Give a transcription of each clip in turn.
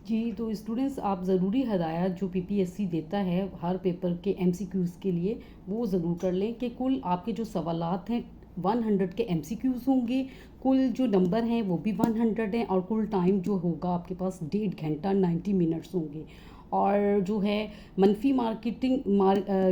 جی تو اسٹوڈنٹس آپ ضروری ہدایات جو پی پی ایس سی دیتا ہے ہر پیپر کے ایم سی کیوز کے لیے وہ ضرور کر لیں کہ کل آپ کے جو سوالات ہیں 100 کے ایم سی کیوز ہوں گے، کل جو نمبر ہیں وہ بھی 100 ہیں، اور کل ٹائم جو ہوگا آپ کے پاس 1.5 گھنٹہ 90 منٹس ہوں گے، اور جو ہے منفی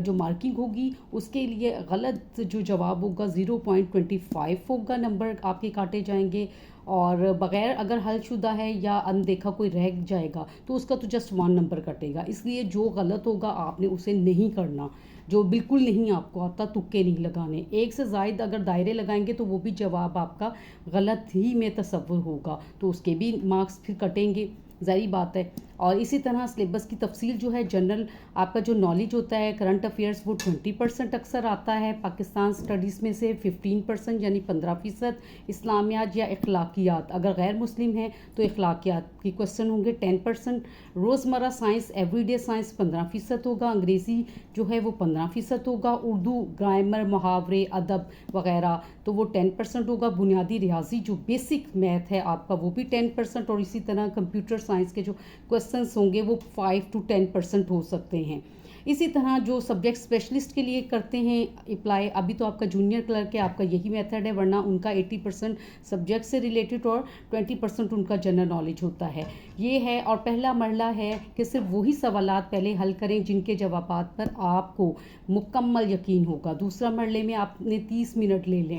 جو مارکنگ ہوگی اس کے لیے غلط جو جواب ہوگا 0.25 ہوگا، نمبر آپ کے کاٹے جائیں گے، اور بغیر اگر حل شدہ ہے یا اندیکھا کوئی رہ جائے گا تو اس کا تو جسٹ 1 نمبر کٹے گا۔ اس لیے جو غلط ہوگا آپ نے اسے نہیں کرنا، جو بالکل نہیں آپ کو آتا تکے نہیں لگانے، ایک سے زائد اگر دائرے لگائیں گے تو وہ بھی جواب آپ کا غلط ہی میں تصور ہوگا تو اس کے بھی مارکس پھر کٹیں گے، ظاہری بات ہے۔ اور اسی طرح سلیبس کی تفصیل جو ہے جنرل آپ کا جو نالج ہوتا ہے کرنٹ افیئرس وہ 20% اکثر آتا ہے، پاکستان اسٹڈیز میں سے 15% یعنی 15%، اسلامیات یا اخلاقیات اگر غیر مسلم ہیں تو اخلاقیات کی کوسچن ہوں گے 10%، روزمرہ سائنس ایوری ڈے سائنس 15% ہوگا، انگریزی جو ہے وہ 15% ہوگا، اردو گرامر محاورے ادب وغیرہ تو وہ 10% ہوگا، بنیادی ریاضی جو بیسک میتھ ہے آپ کا وہ بھی 10%، اور اسی طرح کمپیوٹر سائنس کے جو کوسچنس ہوں گے وہ 5 to 10% ہو سکتے ہیں۔ اسی طرح جو سبجیکٹ اسپیشلسٹ کے لیے کرتے ہیں اپلائی، ابھی تو آپ کا جونیئر کلرک ہے، آپ کا یہی میتھڈ ہے، ورنہ ان کا 80% سبجیکٹ سے ریلیٹڈ اور 20% ان کا جنرل نالج ہوتا ہے، یہ ہے۔ اور پہلا مرحلہ ہے کہ صرف وہی سوالات پہلے حل کریں جن کے جوابات پر آپ کو مکمل یقین ہوگا۔ دوسرا مرحلے میں آپ نے 30 منٹ لے لیں،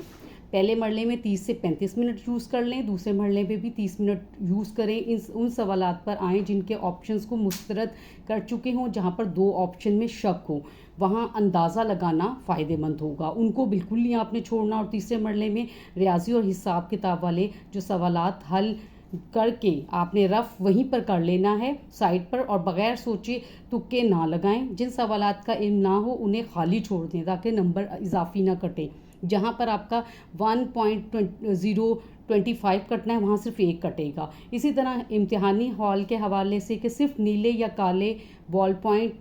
پہلے مرحلے میں 30 سے 35 منٹ یوز کر لیں، دوسرے مرحلے میں بھی 30 منٹ یوز کریں، ان سوالات پر آئیں جن کے آپشنز کو مسترد کر چکے ہوں، جہاں پر 2 آپشن میں شک ہو، وہاں اندازہ لگانا فائدہ مند ہوگا، ان کو بالکل نہیں آپ نے چھوڑنا۔ اور تیسرے مرحلے میں ریاضی اور حساب کتاب والے جو سوالات حل کر کے آپ نے رف وہیں پر کر لینا ہے سائٹ پر، اور بغیر سوچے تکے نہ لگائیں، جن سوالات کا علم نہ ہو انہیں خالی چھوڑ دیں تاکہ نمبر اضافی نہ کٹے، جہاں پر آپ کا 1.025 کٹنا ہے وہاں صرف 1 کٹے گا۔ اسی طرح امتحانی ہال کے حوالے سے کہ صرف نیلے یا کالے بال پوائنٹ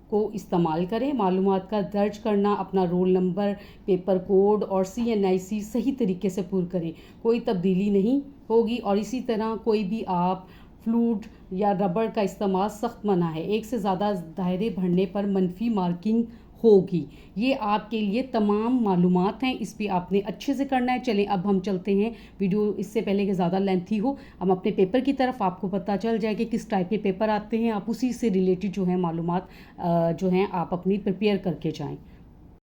کو استعمال کریں، معلومات کا درج کرنا، اپنا رول نمبر، پیپر کوڈ اور CNIC صحیح طریقے سے پر کریں، کوئی تبدیلی نہیں ہوگی۔ اور اسی طرح کوئی بھی آپ فلوڈ یا ربڑ کا استعمال سخت منع ہے، ایک سے زیادہ دائرے بھرنے پر منفی مارکنگ ہوگی۔ یہ آپ کے لیے تمام معلومات ہیں، اس پہ آپ نے اچھے سے کرنا ہے۔ چلیں اب ہم چلتے ہیں، ویڈیو اس سے پہلے کہ زیادہ لینتھی ہو، ہم اپنے پیپر کی طرف، آپ کو پتہ چل جائے کہ کس ٹائپ کے پیپر آتے ہیں، آپ اسی سے ریلیٹڈ جو ہیں معلومات جو ہیں آپ اپنی پریپیئر کر کے جائیں۔